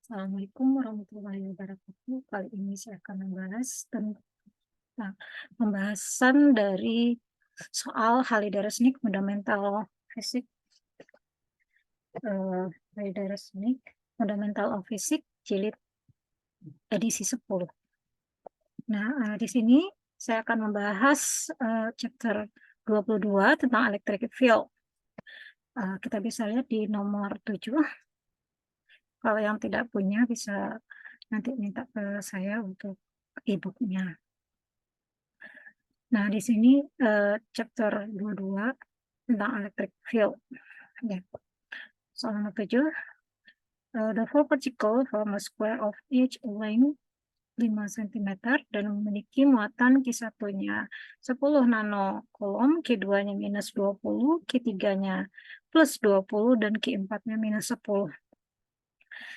Assalamualaikum warahmatullahi wabarakatuh. Kali ini saya akan membahas tentang pembahasan dari soal Haliday-Resnick Fundamental Physics, Haliday-Resnick Fundamental of Physics jilid edisi 10. Nah, di sini saya akan membahas chapter 22 tentang electric field. Kita bisa lihat di nomor 7. Kalau yang tidak punya bisa nanti minta ke saya untuk e-booknya. Nah, di sini chapter 22 tentang electric field. Ya. Soal nomor 7. The four particles form a square of each length 5 cm dan memiliki muatan Q1-nya 10 nanocoulomb, Q2-nya minus 20, Q3-nya plus 20, dan Q4-nya minus 10.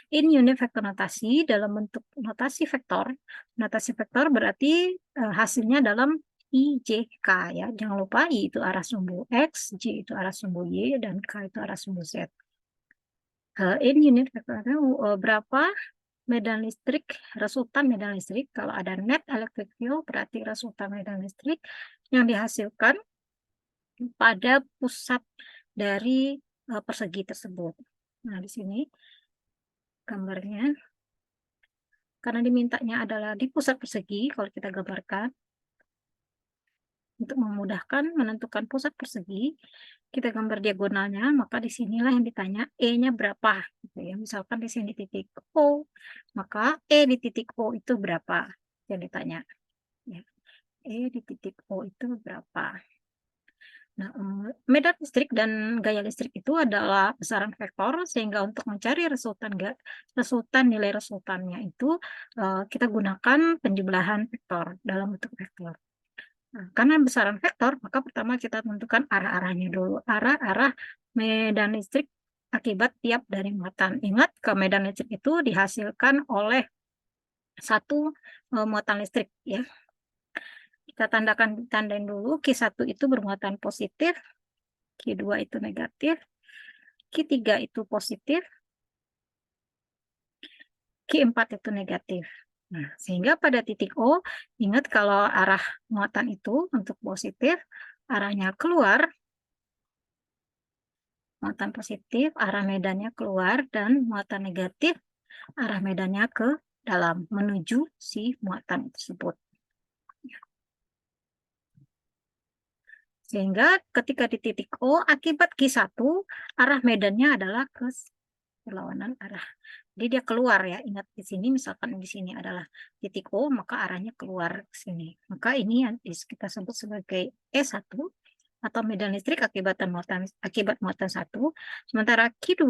In unit vektor notasi, dalam bentuk notasi vektor berarti hasilnya dalam I, J, K ya. Jangan lupa I itu arah sumbu X, J itu arah sumbu Y, dan K itu arah sumbu Z. In unit vektornya berapa medan listrik, resultan medan listrik. Kalau ada net electric field berarti resultan medan listrik yang dihasilkan pada pusat dari persegi tersebut. Nah, di sini gambarnya. Karena dimintanya adalah di pusat persegi, kalau kita gambarkan, untuk memudahkan menentukan pusat persegi, kita gambar diagonalnya, maka disinilah yang ditanya E-nya berapa. Gitu ya. Misalkan di sini titik O, maka E di titik O itu berapa yang ditanya. Ya. E di titik O itu berapa. Nah, medan listrik dan gaya listrik itu adalah besaran vektor, sehingga untuk mencari nilai resultannya itu kita gunakan penjumlahan vektor dalam bentuk vektor. Nah, karena besaran vektor, maka pertama kita tentukan arah-arahnya dulu. Arah-arah medan listrik akibat tiap dari muatan. Ingat, ke medan listrik itu dihasilkan oleh satu muatan listrik. Ya. Kita tandain dulu, Q1 itu bermuatan positif, Q2 itu negatif, Q3 itu positif, Q4 itu negatif. Nah, sehingga pada titik O, ingat kalau arah muatan itu untuk positif, arahnya keluar, muatan positif, arah medannya keluar, dan muatan negatif, arah medannya ke dalam, menuju si muatan tersebut. Sehingga ketika di titik O, akibat Q1, arah medannya adalah ke berlawanan arah. Jadi dia keluar ya. Ingat di sini misalkan di sini adalah titik O, maka arahnya keluar ke sini. Maka ini yang kita sebut sebagai E1 atau medan listrik akibat muatan 1. Sementara Q2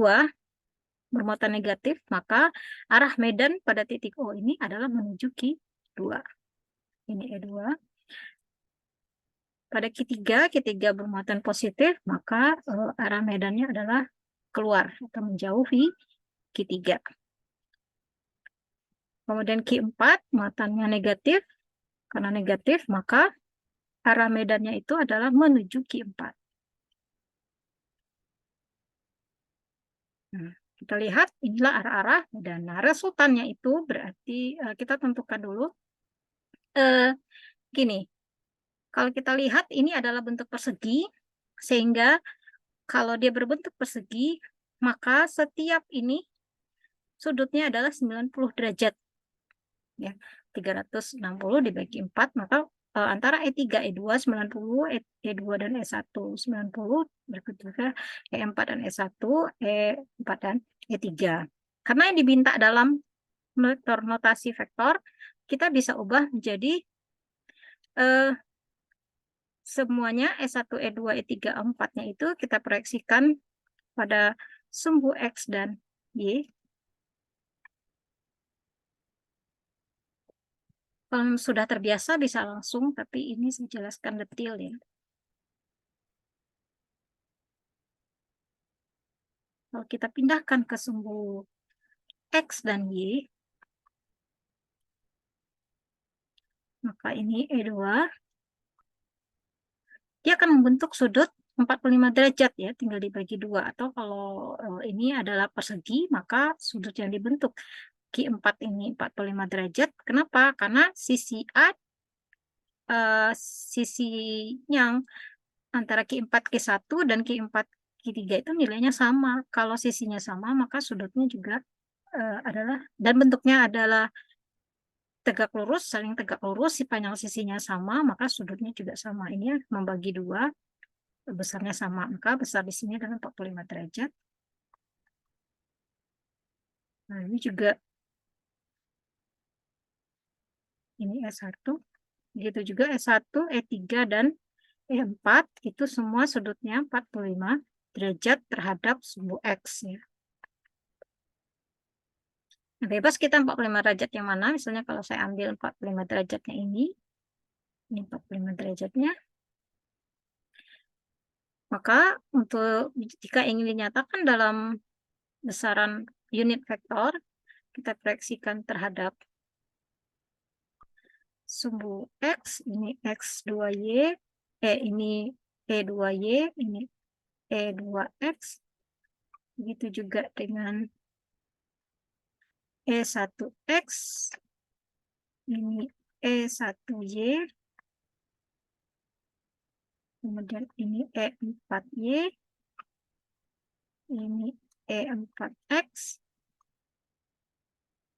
bermuatan negatif, maka arah medan pada titik O ini adalah menuju Q2. Ini E2. Pada Q3 bermuatan positif, maka arah medannya adalah keluar atau menjauhi Q3. Kemudian Q4 muatannya negatif. Karena negatif, maka arah medannya itu adalah menuju Q4. Nah, kita lihat inilah arah-arah medan. Nah, resultannya itu berarti kita tentukan dulu. Gini, kalau kita lihat ini adalah bentuk persegi, sehingga kalau dia berbentuk persegi, maka setiap ini sudutnya adalah 90 derajat. Ya, 360 dibagi 4, maka antara E3, E2, 90, E2 dan E1, 90, berikut juga E4 dan E1, E4 dan E3. Karena yang diminta dalam notasi vektor, kita bisa ubah menjadi semuanya E1, E2, E3, E4-nya itu kita proyeksikan pada sumbu X dan Y. Kalau sudah terbiasa bisa langsung, tapi ini saya jelaskan detail ya. Kalau kita pindahkan ke sumbu X dan Y, maka ini E2, dia akan membentuk sudut 45 derajat ya, tinggal dibagi 2. Atau kalau ini adalah persegi, maka sudut yang dibentuk Q4 ini 45 derajat. Kenapa? Karena sisi A, sisi yang antara Q4, Q1 dan Q4, Q3 itu nilainya sama. Kalau sisinya sama, maka sudutnya juga adalah, dan bentuknya adalah tegak lurus, saling tegak lurus, si panjang sisinya sama, maka sudutnya juga sama. Ini membagi 2, besarnya sama, maka besar di sini adalah 45 derajat. Nah, ini juga ini S1. Begitu juga S1, E3, dan E4 itu semua sudutnya 45 derajat terhadap sumbu X ya. Nah, bebas kita 45 derajat yang mana, misalnya kalau saya ambil 45 derajatnya ini 45 derajatnya, maka untuk jika ingin dinyatakan dalam besaran unit vektor, kita proyeksikan terhadap sumbu X, ini X2Y, ini E2Y, ini E2X, begitu juga dengan E1X, ini E1Y, kemudian ini E4Y, ini E4X,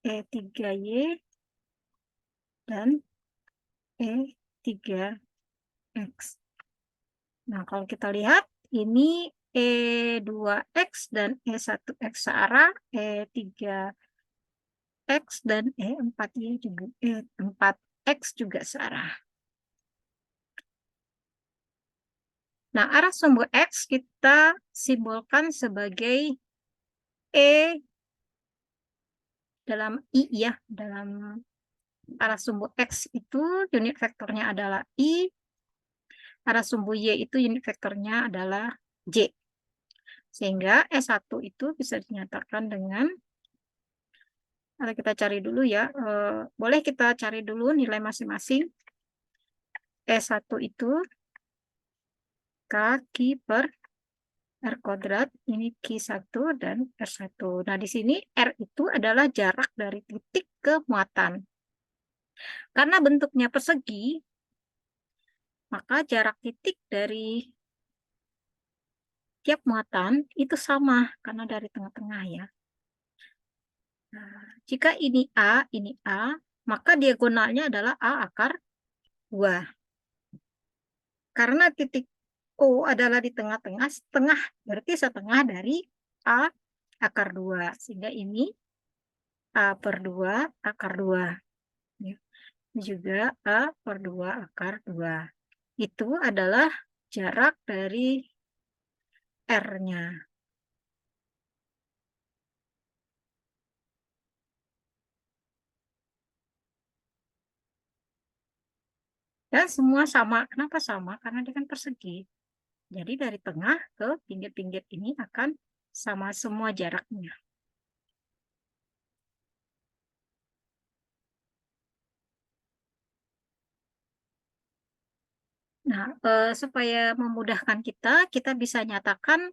E3Y, dan E3X. Nah, kalau kita lihat, ini E2X dan E1X searah, E3X dan E4Y juga, E4X juga searah. Nah, arah sumbu X kita simbolkan sebagai E dalam I ya. Dalam arah sumbu X itu unit vektornya adalah I, arah sumbu Y itu unit vektornya adalah J. Sehingga S1 itu bisa dinyatakan dengan, kalau kita cari dulu ya, boleh kita cari dulu nilai masing-masing. S1 itu K per R kuadrat, ini Q1 dan R1. Nah, di sini R itu adalah jarak dari titik ke muatan. Karena bentuknya persegi, maka jarak titik dari tiap muatan itu sama, karena dari tengah-tengah ya. Nah, jika ini A, maka diagonalnya adalah A akar 2. Karena titik O adalah di tengah-tengah, setengah, berarti setengah dari A akar 2. Sehingga ini A per 2 akar 2. Ya. Ini juga A per 2 akar 2. Itu adalah jarak dari R-nya. Dan semua sama. Kenapa sama? Karena dia kan persegi. Jadi dari tengah ke pinggir-pinggir ini akan sama semua jaraknya. Nah, supaya memudahkan kita bisa nyatakan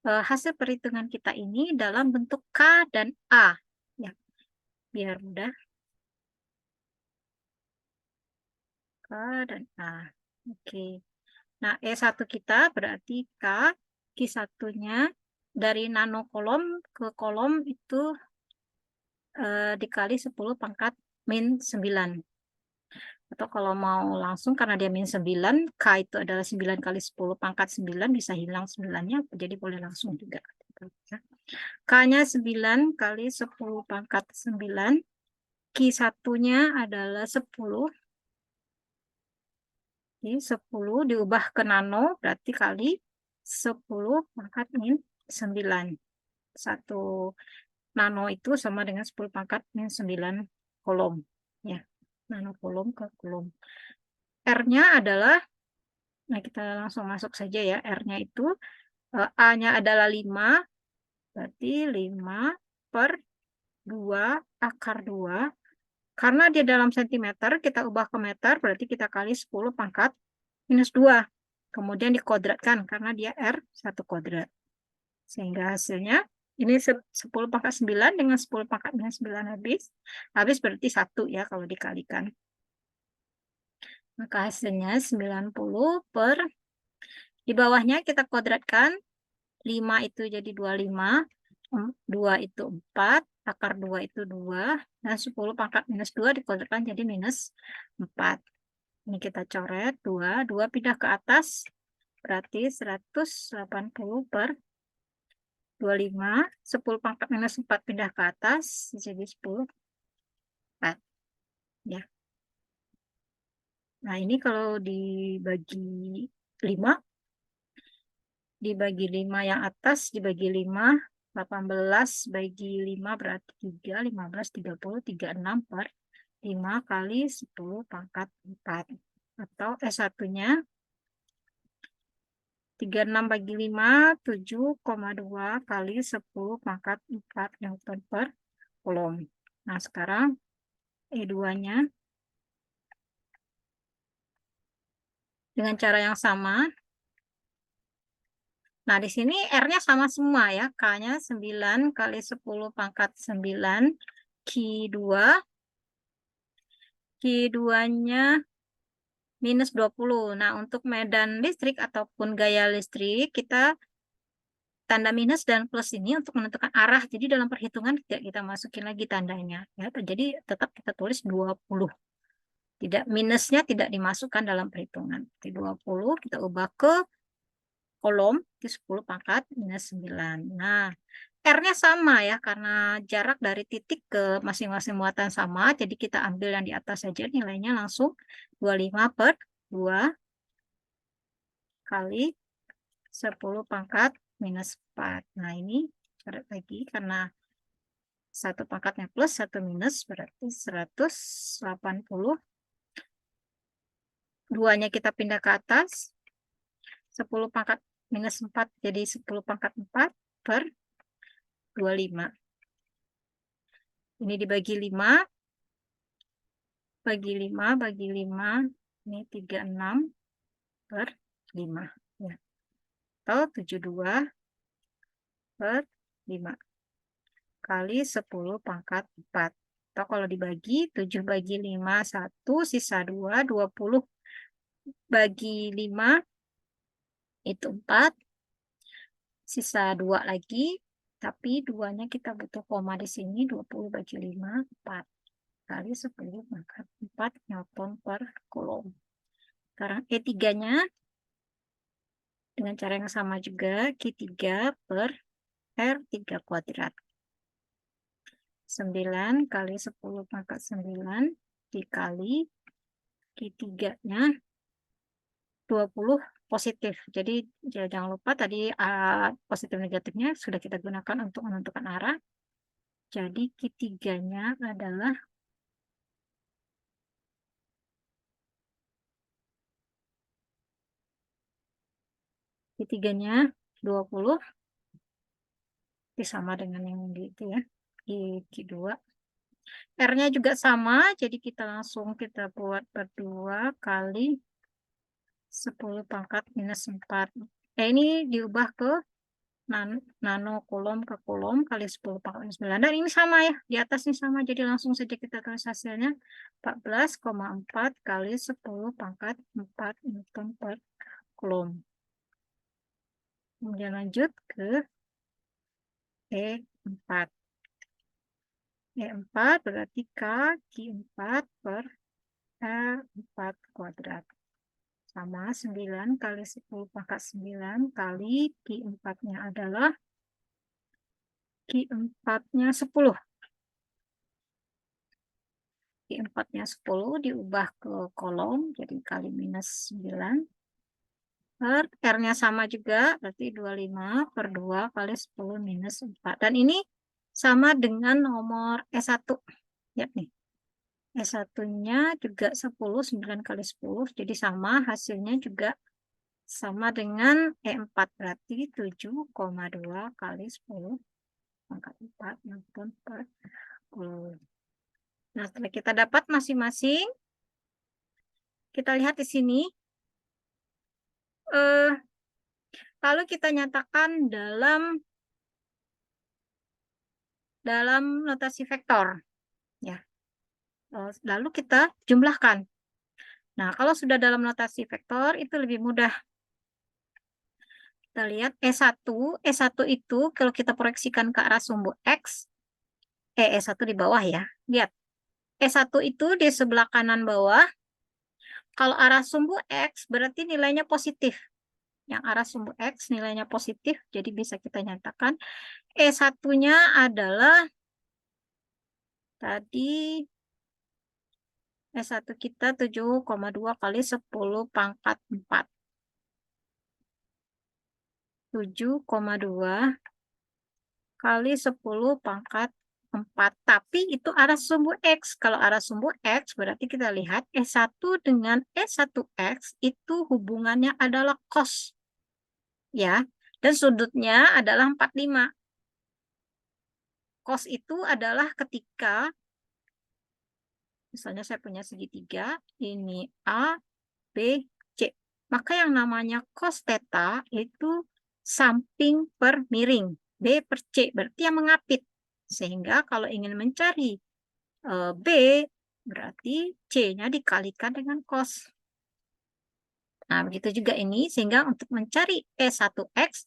hasil perhitungan kita ini dalam bentuk K dan A. Ya, biar mudah. K dan A. Oke. Nah, E1 kita berarti K, Q1-nya dari nano kolom ke kolom itu dikali 10 pangkat min 9. Atau kalau mau langsung karena dia min 9, K itu adalah 9 kali 10 pangkat 9, bisa hilang 9-nya, jadi boleh langsung juga. K-nya 9 kali 10 pangkat 9, Q1-nya adalah 10. Jadi 10 diubah ke nano, berarti kali 10 pangkat min 9. 1 nano itu sama dengan 10 pangkat min 9 kolom. Ya, nano kolom ke kolom. R-nya adalah, nah kita langsung masuk saja ya, R-nya itu, A-nya adalah 5, berarti 5 per 2 akar 2. Karena dia dalam sentimeter, kita ubah ke meter, berarti kita kali 10 pangkat minus 2. Kemudian dikodratkan karena dia R1 kuadrat. Sehingga hasilnya ini 10 pangkat 9 dengan 10 pangkat minus 9 habis. Habis berarti 1 ya kalau dikalikan. Maka hasilnya 90 per, di bawahnya kita kodratkan, 5 itu jadi 25, 2 itu 4, akar 2 itu 2, dan 10 pangkat minus 2 dikodratkan jadi minus 4. Ini kita coret 2, 2 pindah ke atas, berarti 180 per 25, 10 pangkat minus 4 pindah ke atas, jadi 10, 4. Ya. Nah, ini kalau dibagi 5, dibagi 5 yang atas, dibagi 5, 18 bagi 5 berarti 3, 15, 30, 36 per 5 kali 10 pangkat 4. Atau S1-nya 36 bagi 5, 7,2 kali 10 pangkat 4 Newton per Coulomb. Nah, sekarang E2-nya dengan cara yang sama. Nah, di sini R-nya sama semua ya. K-nya 9 kali 10 pangkat 9. Q2. Q2-nya minus 20. Nah, untuk medan listrik ataupun gaya listrik, kita tanda minus dan plus ini untuk menentukan arah. Jadi dalam perhitungan tidak kita masukin lagi tandanya. Ya, jadi tetap kita tulis 20. Tidak, minusnya tidak dimasukkan dalam perhitungan. Jadi 20 kita ubah ke kolom, itu 10 pangkat minus 9. Nah, R-nya sama ya, karena jarak dari titik ke masing-masing muatan sama, jadi kita ambil yang di atas saja, nilainya langsung 25 per 2 kali 10 pangkat minus 4. Nah, ini coret lagi, karena satu pangkatnya plus, satu minus, berarti 180. Duanya kita pindah ke atas, 10 pangkat minus 4 jadi 10 pangkat 4 per 25. Ini dibagi 5, bagi 5, bagi 5, ini 36 per 5. Ya. Atau 72 per 5 kali 10 pangkat 4. Atau kalau dibagi, 7 bagi 5, 1, sisa 2, 20 bagi 5, itu 4, sisa 2 lagi, tapi 2-nya kita butuh koma di sini, 20 bagi 5, 4. Kali 10 pangkat 4 Newton per Coulomb. Sekarang E3-nya dengan cara yang sama juga, Q3 per R3 kuadrat. 9 kali 10 pangkat 9 dikali Q3-nya 20 positif. Jadi jangan lupa tadi positif negatifnya sudah kita gunakan untuk menentukan arah. Jadi Q3-nya adalah Q3-nya 20. Ini sama dengan yang gitu ya. Q2. R-nya juga sama, jadi kita langsung kita buat berdua kali 10 pangkat minus 4. Ini diubah ke nano Coulomb ke Coulomb kali 10 pangkat minus 9. Dan ini sama ya, di atas ini sama, jadi langsung saja kita tulis hasilnya 14,4 kali 10 pangkat 4 Newton per Coulomb. Kemudian lanjut ke E4. E4 berarti K Q4 per R4 kuadrat. Sama 9 kali 10 pangkat 9 kali Q4-nya adalah Q4-nya 10. Q4-nya 10 diubah ke kolom, jadi kali minus 9. Per R-nya sama juga, berarti 25 per 2 kali 10 minus 4. Dan ini sama dengan nomor S1. Ya nih. S1-nya juga 10, 9 kali 10, jadi sama, hasilnya juga sama dengan E4, berarti 7,2 kali 10 pangkat 4 Newton per Coulomb. Nah, setelah kita dapat masing-masing, kita lihat di sini, lalu kita nyatakan dalam notasi vektor. Ya. Lalu kita jumlahkan. Nah, kalau sudah dalam notasi vektor itu lebih mudah. Kita lihat E1 itu kalau kita proyeksikan ke arah sumbu X, E1 di bawah ya. Lihat, E1 itu di sebelah kanan bawah. Kalau arah sumbu X berarti nilainya positif. Yang arah sumbu X nilainya positif, jadi bisa kita nyatakan E1-nya adalah tadi E1 kita 7,2 kali 10 pangkat 4. 7,2 kali 10 pangkat 4. Tapi itu arah sumbu X. Kalau arah sumbu X berarti kita lihat E1 dengan E1X itu hubungannya adalah cos. Ya, dan sudutnya adalah 45. Cos itu adalah ketika misalnya saya punya segitiga, ini A, B, C. Maka yang namanya cos theta itu samping per miring. B per C, berarti yang mengapit. Sehingga kalau ingin mencari B, berarti C-nya dikalikan dengan cos. Nah, begitu juga ini. Sehingga untuk mencari E1X,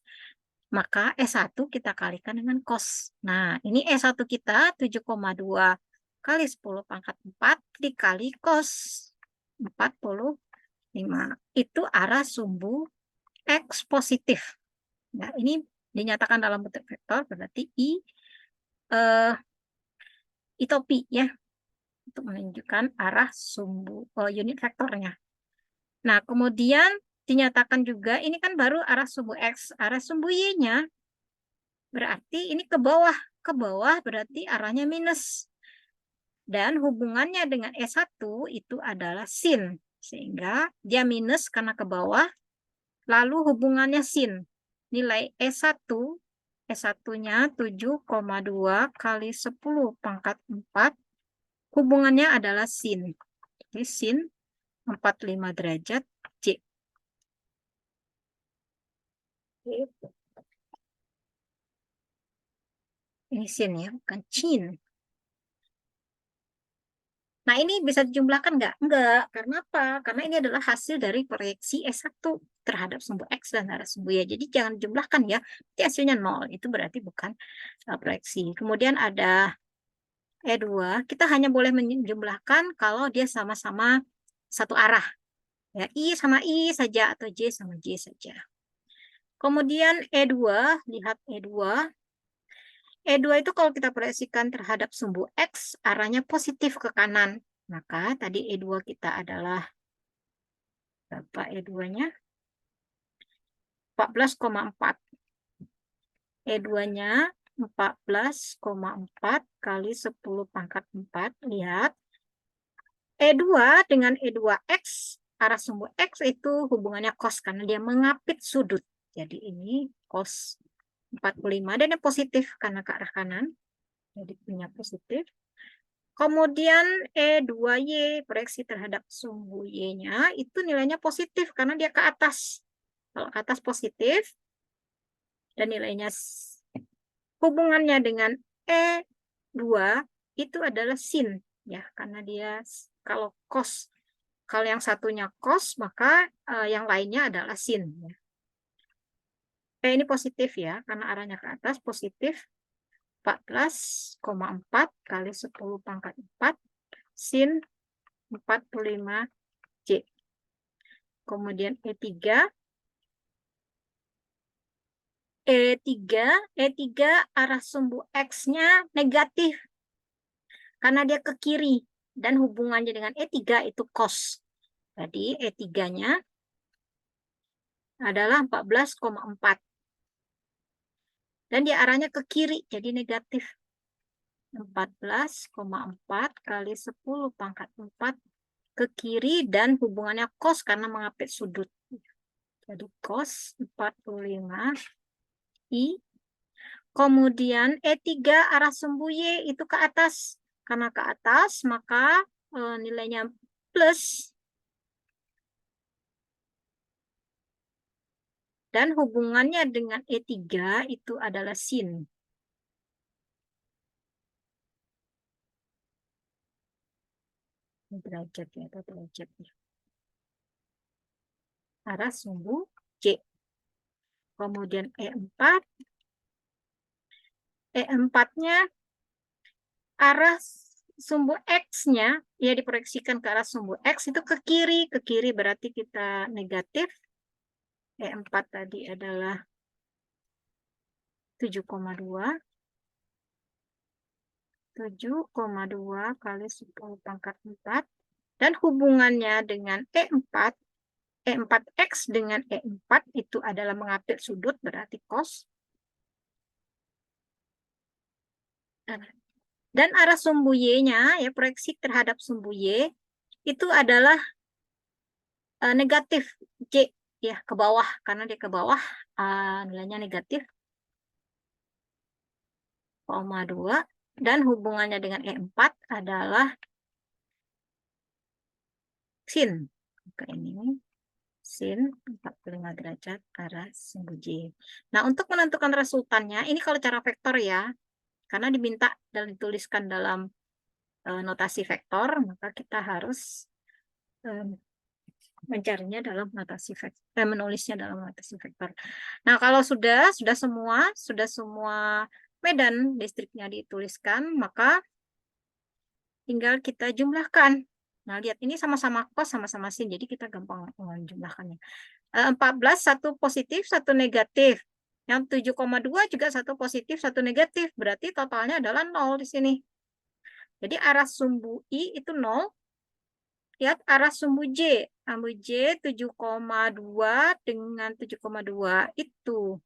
maka E1 kita kalikan dengan cos. Nah, ini E1 kita 7,2 kali 10 pangkat 4 dikali cos 45. Itu arah sumbu X positif. Nah, ini dinyatakan dalam bentuk vektor, berarti I topi ya, untuk menunjukkan arah sumbu unit vektornya. Nah, kemudian dinyatakan juga, ini kan baru arah sumbu X, arah sumbu Y-nya, berarti ini ke bawah. Ke bawah berarti arahnya minus. Dan hubungannya dengan E1 itu adalah sin. Sehingga dia minus karena ke bawah. Lalu hubungannya sin. Nilai E1, E1-nya 7,2 kali 10 pangkat 4. Hubungannya adalah sin. Jadi sin 45 derajat C. Ini sin ya, bukan cin. Nah, ini bisa dijumlahkan nggak? Enggak. Karena apa? Karena ini adalah hasil dari proyeksi S1 terhadap sumbu X dan arah sumbu Y. Jadi jangan jumlahkan ya. Nanti hasilnya 0. Itu berarti bukan proyeksi. Kemudian ada E2. Kita hanya boleh menjumlahkan kalau dia sama-sama satu arah. Ya, I sama I saja atau J sama J saja. Kemudian E2. Lihat E2. E2 itu kalau kita proyeksikan terhadap sumbu X, arahnya positif ke kanan. Maka tadi E2 kita adalah berapa E2-nya? 14,4. E2-nya 14,4 kali 10 pangkat 4. Lihat. E2 dengan E2X, arah sumbu X itu hubungannya cos karena dia mengapit sudut. Jadi ini cos 45 dan yang positif karena ke arah kanan. Jadi punya positif. Kemudian E2Y, proyeksi terhadap sumbu Y-nya, itu nilainya positif karena dia ke atas. Kalau ke atas positif, dan nilainya hubungannya dengan E2 itu adalah sin. Ya, karena dia kalau cos, kalau yang satunya cos, maka yang lainnya adalah sin. Ya. Ini positif ya, karena arahnya ke atas positif. 14,4 kali 10 pangkat 4 sin 45 C. Kemudian E3. E3 arah sumbu X-nya negatif. Karena dia ke kiri. Dan hubungannya dengan E3 itu cos. Jadi E3-nya adalah 14,4. Dan dia arahnya ke kiri, jadi negatif. 14,4 kali 10 pangkat 4 ke kiri dan hubungannya cos karena mengapit sudut. Jadi cos 45 I. Kemudian E3 arah sumbu Y itu ke atas. Karena ke atas maka nilainya plus. Dan hubungannya dengan E3 itu adalah sin. Derajat ya, atau derajat ya. Arah sumbu C. Kemudian E4. E4-nya arah sumbu X-nya ya diproyeksikan ke arah sumbu X itu ke kiri. Ke kiri berarti kita negatif. E4 tadi adalah 7,2. 7,2 kali 10 pangkat 4. Dan hubungannya dengan E4, E4X dengan E4 itu adalah mengambil sudut, berarti cos. Dan arah sumbu Y-nya, ya proyeksi terhadap sumbu Y, itu adalah negatif C, ya ke bawah. Karena dia ke bawah, nilainya negatif, 0,2. Dan hubungannya dengan E4 adalah sin. Oke, ini sin 45 derajat arah sumbu J. Nah, untuk menentukan resultannya, ini kalau cara vektor ya, karena diminta dan dituliskan dalam notasi vektor, maka kita harus mencarinya dalam notasi vektor, menulisnya dalam notasi vektor. Nah, kalau sudah semua medan listriknya dituliskan, maka tinggal kita jumlahkan. Nah, lihat ini sama-sama cos, sama-sama sin, jadi kita gampang menjumlahkannya. 14, satu positif, satu negatif. Yang 7,2 juga satu positif, satu negatif. Berarti totalnya adalah 0 di sini. Jadi arah sumbu I itu 0. Lihat arah sumbu J. Sumbu J 7,2 dengan 7,2 itu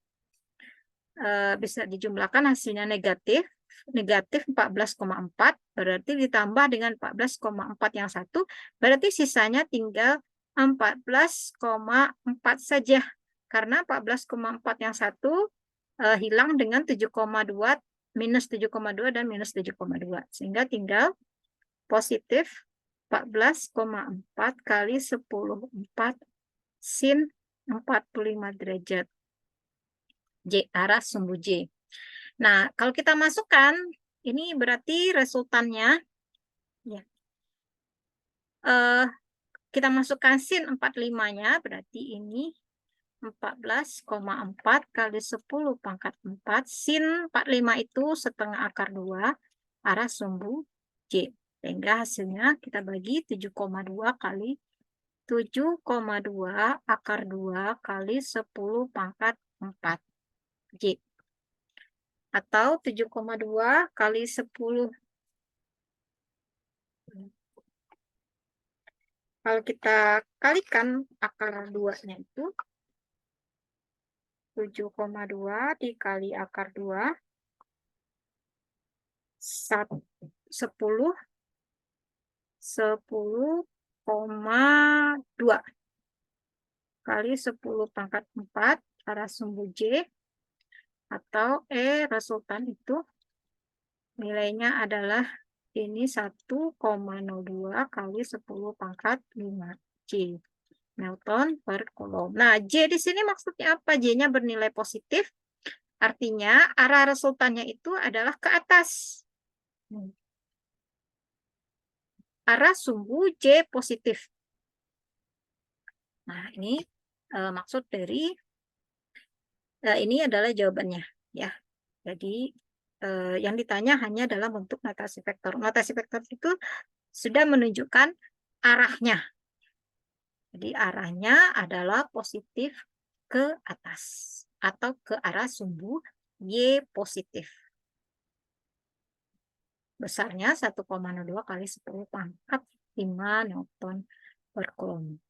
bisa dijumlahkan hasilnya negatif. Negatif 14,4. Berarti ditambah dengan 14,4 yang satu. Berarti sisanya tinggal 14,4 saja. Karena 14,4 yang satu hilang dengan 7,2, minus 7,2 dan minus 7,2. Sehingga tinggal positif 14,4 kali 10/4 sin 45 derajat. J, arah sumbu J. Nah, kalau kita masukkan, ini berarti resultannya, ya, kita masukkan sin 45-nya, berarti ini 14,4 kali 10 pangkat 4. Sin 45 itu setengah akar 2 arah sumbu J. Sehingga hasilnya kita bagi 7,2 kali 7,2 akar 2 kali 10 pangkat 4 J. Atau 7,2 kali 10. Kalau kita kalikan akar 2-nya itu 7,2 dikali akar 2 10,2 kali 10 pangkat 4 arah sumbu J, atau resultan itu nilainya adalah ini 1,02 kali 10 pangkat 5 J Newton per Coulomb. Nah, J di sini maksudnya apa? J-nya bernilai positif, artinya arah resultannya itu adalah ke atas. Arah sumbu J positif. Nah, ini maksud dari ini adalah jawabannya, ya. Jadi yang ditanya hanya dalam bentuk notasi vektor. Notasi vektor itu sudah menunjukkan arahnya. Jadi arahnya adalah positif ke atas atau ke arah sumbu Y positif. Besarnya 1,02 kali 10 pangkat 5 Newton per Coulomb.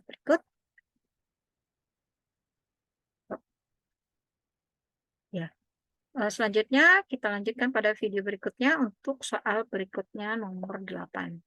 Berikut. Ya. Selanjutnya kita lanjutkan pada video berikutnya untuk soal berikutnya nomor 8.